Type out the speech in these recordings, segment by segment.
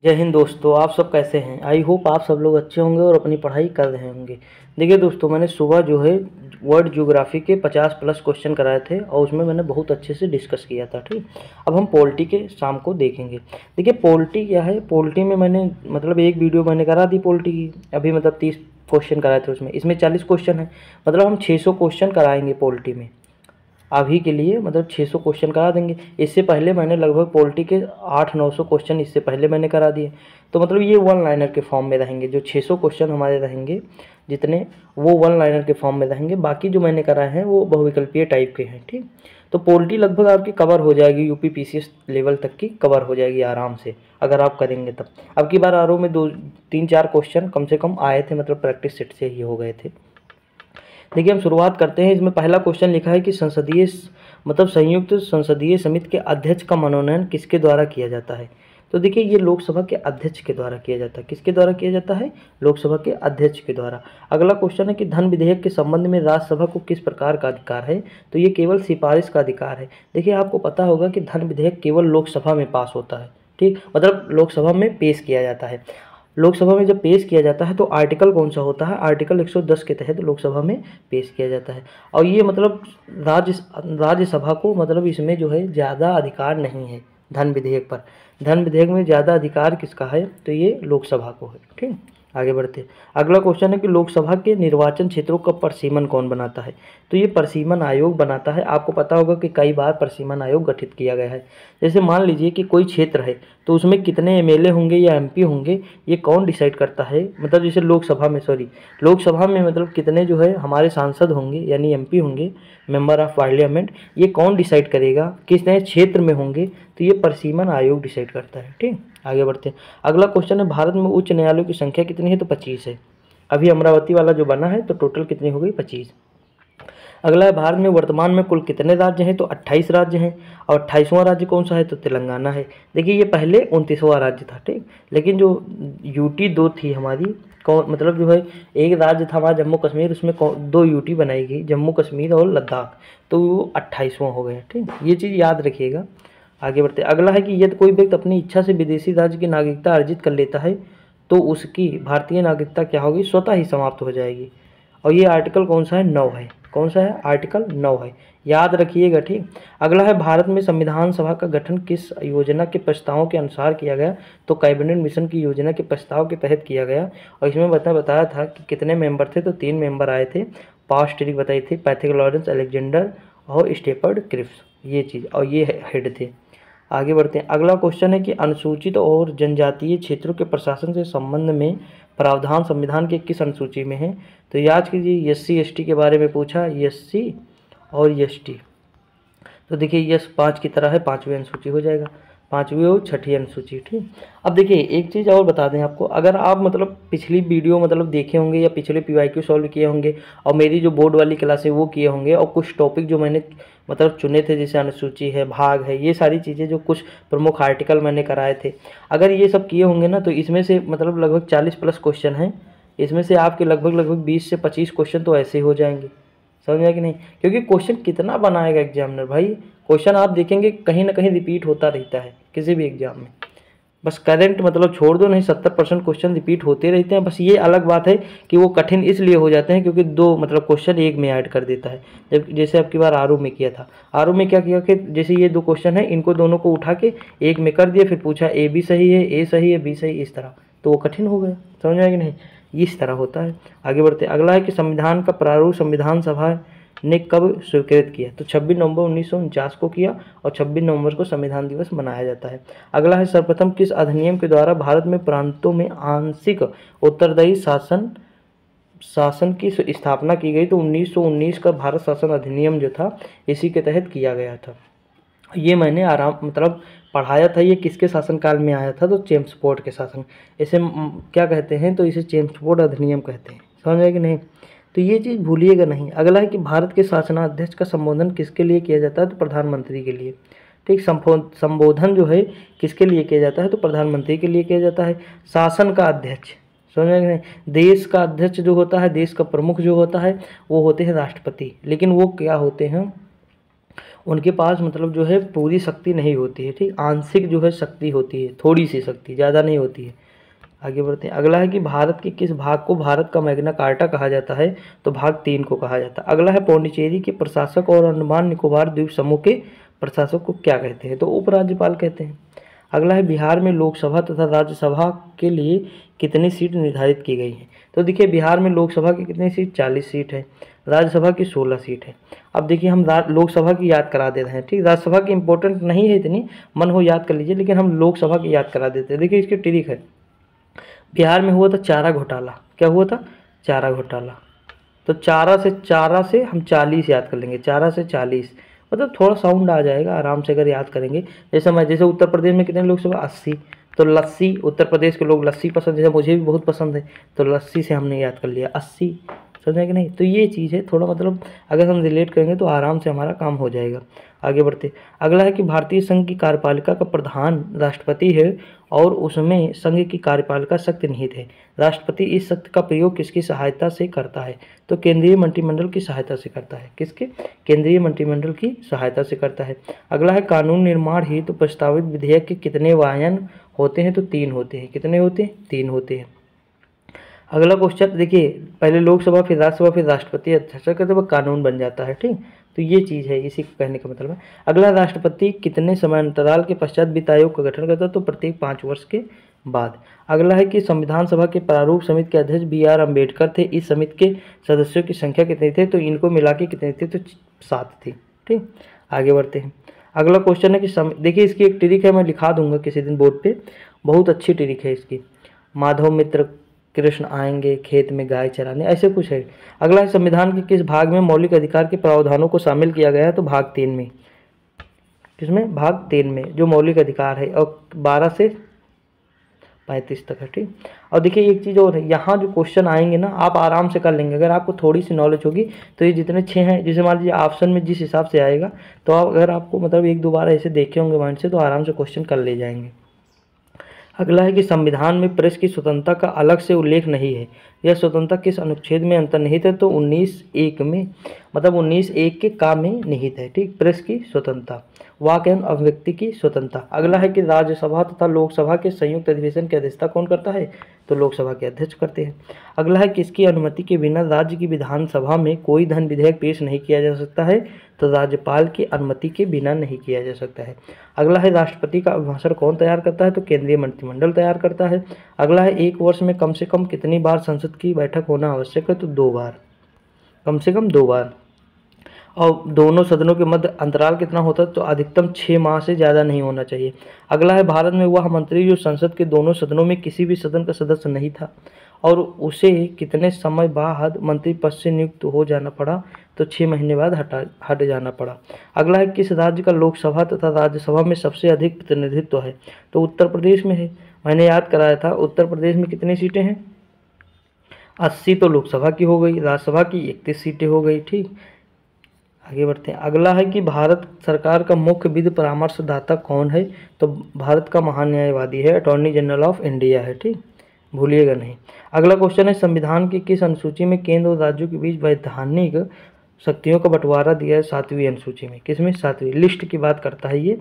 जय हिंद दोस्तों, आप सब कैसे हैं। आई होप आप सब लोग अच्छे होंगे और अपनी पढ़ाई कर रहे होंगे। देखिए दोस्तों, मैंने सुबह जो है वर्ल्ड ज्योग्राफी के 50 प्लस क्वेश्चन कराए थे और उसमें मैंने बहुत अच्छे से डिस्कस किया था। ठीक, अब हम पॉलिटी के शाम को देखेंगे। देखिए पॉलिटी क्या है, पॉलिटी में मैंने मतलब एक वीडियो मैंने करा दी पॉलिटी की, अभी मतलब 30 क्वेश्चन कराए थे उसमें, इसमें 40 क्वेश्चन है, मतलब हम 600 क्वेश्चन कराएंगे पॉलिटी में अभी के लिए, मतलब 600 क्वेश्चन करा देंगे। इससे पहले मैंने लगभग पॉलिटी के 800-900 क्वेश्चन इससे पहले मैंने करा दिए। तो मतलब ये वन लाइनर के फॉर्म में रहेंगे, जो 600 क्वेश्चन हमारे रहेंगे जितने, वो वन लाइनर के फॉर्म में रहेंगे। बाकी जो मैंने कराए हैं वो बहुविकल्पीय टाइप के हैं। ठीक, तो पॉलिटी लगभग आपकी कवर हो जाएगी, यूपी पीसीएस लेवल तक की कवर हो जाएगी आराम से, अगर आप करेंगे तब। अब की बार आरओ में 2-3-4 क्वेश्चन कम से कम आए थे, मतलब प्रैक्टिस सेट से ही हो गए थे। देखिए हम शुरुआत करते हैं। इसमें पहला क्वेश्चन लिखा है कि संसदीय मतलब संयुक्त संसदीय समिति के अध्यक्ष का मनोनयन किसके द्वारा किया जाता है। तो देखिए ये लोकसभा के अध्यक्ष के द्वारा किया जाता है। किसके द्वारा किया जाता है? लोकसभा के अध्यक्ष के द्वारा। अगला क्वेश्चन है कि धन विधेयक के संबंध में राज्यसभा को किस प्रकार का अधिकार है। तो ये केवल सिफारिश का अधिकार है। देखिए आपको पता होगा कि धन विधेयक केवल लोकसभा में पास होता है। ठीक, मतलब लोकसभा में पेश किया जाता है। लोकसभा में जब पेश किया जाता है तो आर्टिकल कौन सा होता है? आर्टिकल 110 के तहत लोकसभा में पेश किया जाता है। और ये मतलब राज्यसभा को मतलब इसमें जो है ज़्यादा अधिकार नहीं है धन विधेयक पर। धन विधेयक में ज़्यादा अधिकार किसका है? तो ये लोकसभा को है। ठीक, आगे बढ़ते हैं। अगला क्वेश्चन है कि लोकसभा के निर्वाचन क्षेत्रों का परिसीमन कौन बनाता है। तो ये परिसीमन आयोग बनाता है। आपको पता होगा कि कई बार परिसीमन आयोग गठित किया गया है। जैसे मान लीजिए कि कोई क्षेत्र है तो उसमें कितने एमएलए होंगे या एमपी होंगे, ये कौन डिसाइड करता है। मतलब जैसे लोकसभा में मतलब कितने जो है हमारे सांसद होंगे यानी एमपी होंगे, मेंबर ऑफ पार्लियामेंट, ये कौन डिसाइड करेगा, किस नए क्षेत्र में होंगे, तो ये परिसीमन आयोग डिसाइड करता है। ठीक, आगे बढ़ते हैं। अगला क्वेश्चन है भारत में उच्च न्यायालयों की संख्या कितनी है। तो 25 है। अभी अमरावती वाला जो बना है तो टोटल कितनी हो गई? 25। अगला है भारत में वर्तमान में कुल कितने राज्य हैं। तो 28 राज्य हैं। और 28वां राज्य कौन सा है? तो तेलंगाना है। देखिए ये पहले 29वां राज्य था। ठीक, लेकिन जो यूटी 2 थी हमारी, कौन मतलब जो है एक राज्य था हमारा जम्मू कश्मीर, उसमें 2 यूटी बनाई गई, जम्मू कश्मीर और लद्दाख, तो वो 28वां हो गया। ठीक, ये चीज़ याद रखिएगा। आगे बढ़ते। अगला है कि यदि कोई व्यक्ति अपनी इच्छा से विदेशी राज्य की नागरिकता अर्जित कर लेता है तो उसकी भारतीय नागरिकता क्या होगी? स्वतः ही समाप्त हो जाएगी। और ये आर्टिकल कौन सा है? 9 है। कौन सा है? आर्टिकल 9 है, याद रखिएगा। ठीक, अगला है भारत में संविधान सभा का गठन किस योजना के प्रस्तावों के अनुसार किया गया। तो कैबिनेट मिशन की योजना के प्रस्ताव के तहत किया गया। और इसमें बताया था कि कितने मेंबर थे। तो 3 मेंबर आए थे। पास्ट ट्रिक बताई थी, पैथिक लॉरेंस, अलेक्जेंडर और स्टेपर्ड क्रिप्स, ये चीज़, और ये हेड थे। आगे बढ़ते हैं। अगला क्वेश्चन है कि अनुसूचित और जनजातीय क्षेत्रों के प्रशासन से संबंध में प्रावधान संविधान के किस अनुसूची में है। तो याद कीजिए एससी एसटी के बारे में पूछा, एससी और एसटी। तो देखिए यस 5 की तरह है, 5वीं अनुसूची हो जाएगा, 5वीं और 6ठी अनुसूची। ठीक, अब देखिए एक चीज़ और बता दें आपको, अगर आप मतलब पिछली वीडियो मतलब देखे होंगे या पिछले पीवाईक्यू सॉल्व किए होंगे और मेरी जो बोर्ड वाली क्लास है वो किए होंगे, और कुछ टॉपिक जो मैंने मतलब चुने थे जैसे अनुसूची है, भाग है, ये सारी चीज़ें जो कुछ प्रमुख आर्टिकल मैंने कराए थे, अगर ये सब किए होंगे ना तो इसमें से मतलब लगभग 40 प्लस क्वेश्चन हैं। इसमें से आपके लगभग 20 से 25 क्वेश्चन तो ऐसे हो जाएंगे। समझ आया कि नहीं? क्योंकि क्वेश्चन कितना बनाएगा एग्जामिनर भाई। क्वेश्चन आप देखेंगे कहीं ना कहीं रिपीट होता रहता है किसी भी एग्जाम में। बस करंट मतलब छोड़ दो, नहीं 70% क्वेश्चन रिपीट होते रहते हैं। बस ये अलग बात है कि वो कठिन इसलिए हो जाते हैं क्योंकि 2 मतलब क्वेश्चन एक में ऐड कर देता है। जब जैसे अब की बार आरओ में किया था, आरओ में क्या किया कि जैसे ये 2 क्वेश्चन है, इनको दोनों को उठा के एक में कर दिया, फिर पूछा ए बी सही है, ए सही है, बी सही, इस तरह, तो वो कठिन हो गया। समझ आया कि नहीं? इस तरह होता है। आगे बढ़ते। अगला है कि संविधान का प्रारूप संविधान सभा ने कब स्वीकृत किया। तो 26 नवंबर 1949 को किया और 26 नवंबर को संविधान दिवस मनाया जाता है। अगला है सर्वप्रथम किस अधिनियम के द्वारा भारत में प्रांतों में आंशिक उत्तरदायी शासन की स्थापना की गई। तो 1919 का भारत शासन अधिनियम जो था इसी के तहत किया गया था। ये मैंने आराम मतलब पढ़ाया था। ये किसके शासनकाल में आया था? तो चेम्सफोर्ड के शासन, इसे क्या कहते हैं? तो इसे चेम्सफोर्ड अधिनियम कहते हैं। समझ आए कि नहीं? तो ये चीज़ भूलिएगा नहीं। अगला है कि भारत के शासनाध्यक्ष का संबोधन किसके लिए किया जाता है। तो प्रधानमंत्री के लिए। ठीक, संबोधन जो है किसके लिए किया जाता है। तो प्रधानमंत्री के लिए किया जाता है। शासन का अध्यक्ष, समझ में नहीं? देश का अध्यक्ष जो होता है, देश का प्रमुख जो होता है, वो होते हैं राष्ट्रपति। लेकिन वो क्या होते हैं? उनके पास मतलब जो है पूरी शक्ति नहीं होती है, ठीक, आंशिक जो है शक्ति होती है, थोड़ी सी शक्ति, ज़्यादा नहीं होती है। आगे बढ़ते हैं। अगला है कि भारत के किस भाग को भारत का मैग्ना कार्टा कहा जाता है? तो भाग 3 को कहा जाता है। अगला है पौंडीचेरी के प्रशासक और अंडमान निकोबार द्वीप समूह के प्रशासक को क्या कहते हैं? तो उपराज्यपाल कहते हैं। अगला है बिहार में लोकसभा तथा राज्यसभा के लिए कितनी सीट निर्धारित की गई है? तो देखिए बिहार में लोकसभा की कितनी सीट? 40 सीट है, राज्यसभा की 16 सीट है। अब देखिए हम लोकसभा की याद करा देते हैं, ठीक, राज्यसभा की इंपॉर्टेंट नहीं है इतनी, मन हो याद कर लीजिए, लेकिन हम लोकसभा की याद करा देते हैं। देखिए इसकी ट्रिक है, बिहार में हुआ था चारा घोटाला। क्या हुआ था? चारा घोटाला। तो चारा से हम 40 याद कर लेंगे, चारा से 40, मतलब थोड़ा साउंड आ जाएगा आराम से अगर याद करेंगे। जैसे उत्तर प्रदेश में कितने लोकसभा? 80, तो लस्सी, उत्तर प्रदेश के लोग लस्सी पसंद, जैसे मुझे भी बहुत पसंद है, तो लस्सी से हमने याद कर लिया 80, समझे कि नहीं? तो ये चीज़ है, थोड़ा मतलब अगर हम रिलेट करेंगे तो आराम से हमारा काम हो जाएगा। आगे बढ़ते। अगला है कि भारतीय संघ की कार्यपालिका का प्रधान राष्ट्रपति है और उसमें संघ की कार्यपालिका शक्ति निहित है। राष्ट्रपति इस शक्ति का प्रयोग किसकी सहायता से करता है? तो केंद्रीय मंत्रिमंडल की सहायता से करता है। किसके? केंद्रीय मंत्रिमंडल की सहायता से करता है। अगला है कानून निर्माण हेतु प्रस्तावित विधेयक के कितने वायन होते हैं? तो 3 होते हैं। कितने होते हैं? 3 होते हैं। अगला क्वेश्चन देखिए, पहले लोकसभा फिर राज्यसभा फिर राष्ट्रपति अध्यक्ष करते वह कानून बन जाता है, ठीक, तो ये चीज़ है, इसी को कहने का मतलब है। अगला, राष्ट्रपति कितने समयांतराल के पश्चात वित्त आयोग का गठन करता है? तो प्रत्येक 5 वर्ष के बाद। अगला है कि संविधान सभा के प्रारूप समिति के अध्यक्ष BR अम्बेडकर थे। इस समिति के सदस्यों की संख्या कितनी थी? तो इनको मिला के कितनी थी? तो 7 थी, ठीक। आगे बढ़ते हैं। अगला क्वेश्चन है कि देखिए इसकी एक ट्रिक है, मैं लिखा दूंगा किसी दिन बोर्ड पे, बहुत अच्छी ट्रिक है इसकी। माधव मित्र कृष्ण आएंगे खेत में गाय चराने, ऐसे कुछ है। अगला है संविधान के किस भाग में मौलिक अधिकार के प्रावधानों को शामिल किया गया है? तो भाग 3 में। किसमें? भाग 3 में, जो मौलिक अधिकार है, और 12 से 35 तक है, ठीक। और देखिए एक चीज़ और है, यहाँ जो क्वेश्चन आएंगे ना आप आराम से कर लेंगे, अगर आपको थोड़ी सी नॉलेज होगी तो ये जितने 6 हैं, जैसे मान लीजिए ऑप्शन में जिस हिसाब से आएगा, तो आप अगर आपको मतलब 1-2 बार ऐसे देखे होंगे माइंड से, तो आराम से क्वेश्चन कर ले जाएंगे। अगला है कि संविधान में प्रेस की स्वतंत्रता का अलग से उल्लेख नहीं है, यह स्वतंत्रता किस अनुच्छेद में अंतर्निहित है? तो 19(1) में, मतलब 19(1) के का में निहित है, ठीक, प्रेस की स्वतंत्रता, वाक एवं अभिव्यक्ति की स्वतंत्रता। अगला है कि राज्यसभा तथा लोकसभा के संयुक्त अधिवेशन की अध्यक्षता कौन करता है? तो लोकसभा के अध्यक्ष करते हैं। अगला है किसकी अनुमति के बिना राज्य की विधानसभा में कोई धन विधेयक पेश नहीं किया जा सकता है? तो राज्यपाल की अनुमति के बिना नहीं किया जा सकता है। अगला है राष्ट्रपति का अभिभाषण कौन तैयार करता है? तो केंद्रीय मंत्रिमंडल तैयार करता है। अगला है एक वर्ष में कम से कम कितनी बार संसद की बैठक होना आवश्यक है? तो 2 बार, कम से कम 2 बार। और दोनों सदनों के मध्य अंतराल कितना होता है? तो अधिकतम 6 माह से ज़्यादा नहीं होना चाहिए। अगला है भारत में वह मंत्री जो संसद के दोनों सदनों में किसी भी सदन का सदस्य नहीं था और उसे कितने समय बाद मंत्री पद से नियुक्त हो जाना पड़ा? तो 6 महीने बाद हट जाना पड़ा। अगला है किस राज्य का लोकसभा तथा राज्यसभा में सबसे अधिक प्रतिनिधित्व है? तो उत्तर प्रदेश में है, मैंने याद कराया था। उत्तर प्रदेश में कितनी सीटें हैं? 80 तो लोकसभा की हो गई, राज्यसभा की 31 सीटें हो गई, ठीक। आगे बढ़ते हैं। अगला है कि भारत सरकार का मुख्य विधि परामर्शदाता कौन है? तो भारत का महान्यायवादी है, अटॉर्नी जनरल ऑफ इंडिया है, ठीक, भूलिएगा नहीं। अगला क्वेश्चन है संविधान की किस अनुसूची में केंद्र और राज्यों के बीच वैधानिक शक्तियों का बंटवारा दिया है? 7वीं अनुसूची में। किसमें? 7वीं। लिस्ट की बात करता है ये,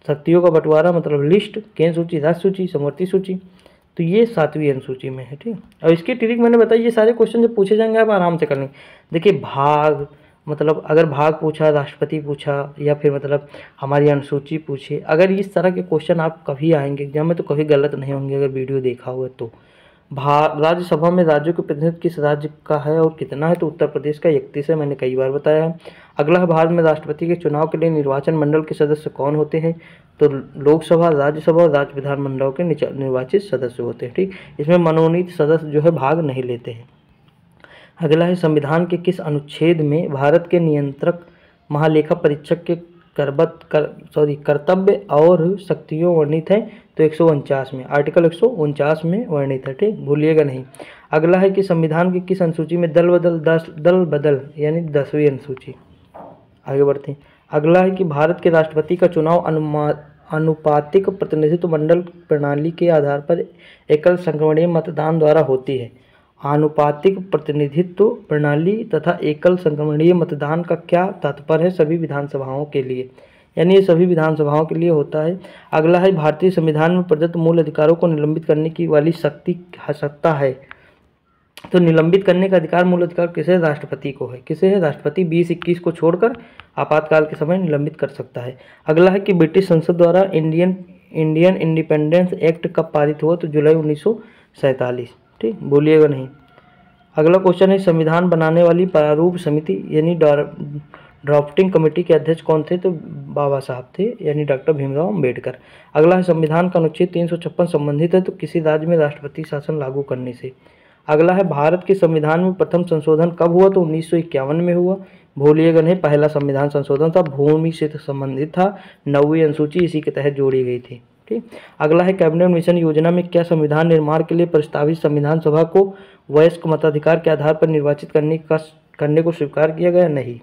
शक्तियों का बंटवारा मतलब लिस्ट, केंद्र सूची, राज्य सूची, समवर्ती सूची, तो ये 7वीं अनुसूची में है, ठीक। और इसकी ट्रिक मैंने बताई, ये सारे क्वेश्चन जब पूछे जाएंगे आप आराम से कर लेंगे। देखिए भाग, मतलब अगर भाग पूछा, राष्ट्रपति पूछा, या फिर मतलब हमारी अनुसूची पूछे, अगर इस तरह के क्वेश्चन आप कभी आएंगे एग्जाम में तो कभी गलत नहीं होंगे अगर वीडियो देखा हुआ तो। राज्यसभा में राज्यों के प्रतिनिधित्व किस राज्य का है और कितना है? तो उत्तर प्रदेश का 31 है, मैंने कई बार बताया है। अगला है भारत में राष्ट्रपति के चुनाव के लिए निर्वाचन मंडल के सदस्य कौन होते हैं? तो लोकसभा, राज्यसभा और राज्य विधानमंडलों के निर्वाचित सदस्य होते हैं, ठीक। इसमें मनोनीत सदस्य जो है भाग नहीं लेते हैं। अगला है संविधान के किस अनुच्छेद में भारत के नियंत्रक महालेखा परीक्षक के कर्तव्य और शक्तियों वर्णित है? तो 149 में, आर्टिकल 149 में वर्णित है, ठीक, भूलिएगा नहीं। अगला है कि संविधान की किस अनुसूची में दल बदल यानी 10वीं अनुसूची। आगे बढ़ते हैं। अगला है कि भारत के राष्ट्रपति का चुनाव अनुपातिक प्रतिनिधित्व मंडल प्रणाली के आधार पर एकल संक्रमणीय मतदान द्वारा होती है आनुपातिक प्रतिनिधित्व प्रणाली तथा एकल संक्रमणीय मतदान का क्या तात्पर्य है सभी विधानसभाओं के लिए, यानी ये सभी विधानसभाओं के लिए होता है। अगला है भारतीय संविधान में प्रदत्त मूल अधिकारों को निलंबित करने की वाली सत्ता है, तो निलंबित करने का अधिकार मूल अधिकार किसे है? राष्ट्रपति को है। किसे है? राष्ट्रपति 2021 को छोड़कर आपातकाल के समय निलंबित कर सकता है। अगला है कि ब्रिटिश संसद द्वारा इंडियन इंडिपेंडेंस एक्ट कब पारित हुआ? तो जुलाई 1947। ठीक, बोलिएगा नहीं। अगला क्वेश्चन है संविधान बनाने वाली प्रारूप समिति यानी ड्राफ्टिंग कमेटी के अध्यक्ष कौन थे? तो बाबा साहब थे, यानी डॉक्टर भीमराव अम्बेडकर। अगला है संविधान का अनुच्छेद 356 संबंधित है तो किसी राज्य में राष्ट्रपति शासन लागू करने से। अगला है भारत के संविधान में प्रथम संशोधन कब हुआ? तो 1951 में हुआ। भूलिएगा नहीं, पहला संविधान संशोधन था, भूमि से संबंधित था, 9वीं अनुसूची इसी के तहत जोड़ी गई थी। ठीक, अगला है कैबिनेट मिशन योजना में क्या संविधान निर्माण के लिए प्रस्तावित संविधान सभा को वयस्क मताधिकार के आधार पर निर्वाचित करने को स्वीकार किया गया? नहीं,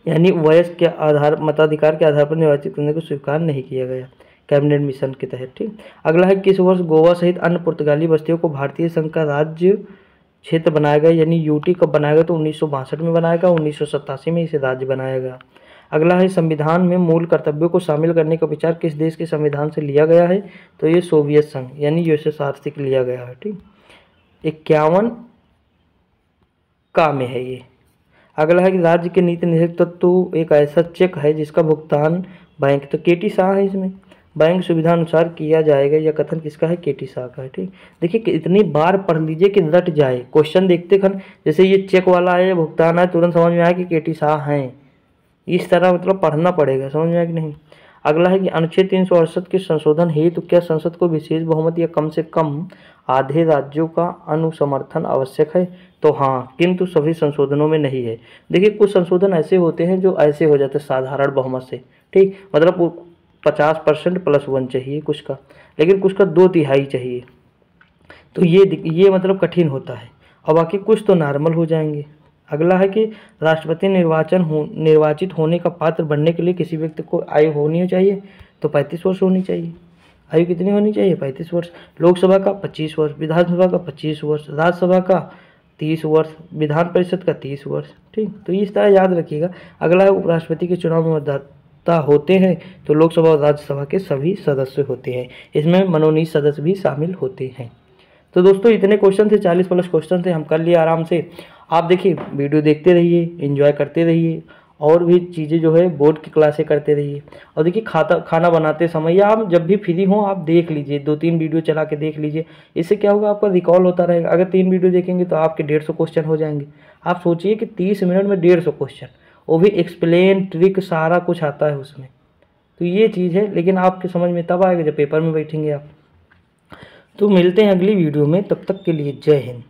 यानी वयस्क के आधार मताधिकार के आधार पर निर्वाचित करने को स्वीकार नहीं किया गया कैबिनेट मिशन के तहत। ठीक, अगला है किस वर्ष गोवा सहित अन्य पुर्तगाली बस्तियों को भारतीय संघ का राज्य क्षेत्र बनाया गया, यानी यूटी कब बनाया गया? तो 1962 में बनाया गया, 1987 में इसे राज्य बनाया गया। अगला है संविधान में मूल कर्तव्यों को शामिल करने का विचार किस देश के संविधान से लिया गया है? तो ये सोवियत संघ यानी यूएसएसआर से लिया गया है। ठीक, 51 का में है ये। अगला है कि राज्य के नीति निर्धारक तत्व एक ऐसा चेक है जिसका भुगतान बैंक, तो केटी शाह है, इसमें बैंक सुविधा अनुसार किया जाएगा, यह कथन किसका है? केटी शाह का है। ठीक, देखिए कि इतनी बार पढ़ लीजिए कि रट जाए। क्वेश्चन देखते खन जैसे ये चेक वाला है, भुगतान है, तुरंत समझ में आए कि केटी शाह हैं, इस तरह मतलब पढ़ना पड़ेगा। समझ में आया कि नहीं? अगला है कि अनुच्छेद 368 के संशोधन हेतु क्या संसद को विशेष बहुमत या कम से कम आधे राज्यों का अनुसमर्थन आवश्यक है? तो हाँ, किंतु सभी संशोधनों में नहीं है। देखिए कुछ संशोधन ऐसे होते हैं जो ऐसे हो जाते हैं साधारण बहुमत से। ठीक, मतलब 50% +1 चाहिए कुछ का, लेकिन कुछ का 2/3 चाहिए, तो ये मतलब कठिन होता है, और बाकी कुछ तो नॉर्मल हो जाएंगे। अगला है कि राष्ट्रपति निर्वाचित होने का पात्र बनने के लिए किसी व्यक्ति को आयु होनी चाहिए? तो 35 वर्ष होनी चाहिए। आयु कितनी होनी चाहिए? 35 वर्ष। लोकसभा का 25 वर्ष, विधानसभा का 25 वर्ष, राज्यसभा का 30 वर्ष, विधान परिषद का 30 वर्ष। ठीक, तो इस तरह याद रखिएगा। अगला है उपराष्ट्रपति के चुनाव में मतदाता होते हैं तो लोकसभा और राज्यसभा के सभी सदस्य होते हैं, इसमें मनोनीत सदस्य भी शामिल होते हैं। तो दोस्तों इतने क्वेश्चन थे, 40+ क्वेश्चन थे, हम कर लिए आराम से। आप देखिए वीडियो देखते रहिए, एंजॉय करते रहिए, और भी चीज़ें जो है बोर्ड की क्लासें करते रहिए। और देखिए खाना बनाते समय या आप जब भी फ्री हों आप देख लीजिए, 2-3 वीडियो चला के देख लीजिए। इससे क्या होगा, आपका रिकॉल होता रहेगा। अगर 3 वीडियो देखेंगे तो आपके 150 क्वेश्चन हो जाएंगे। आप सोचिए कि 30 मिनट में 150 क्वेश्चन, वो भी एक्सप्लेन ट्रिक सारा कुछ आता है उसमें। तो ये चीज़ है, लेकिन आपके समझ में तब आएगा जब पेपर में बैठेंगे आप। तो मिलते हैं अगली वीडियो में, तब तक के लिए जय हिंद।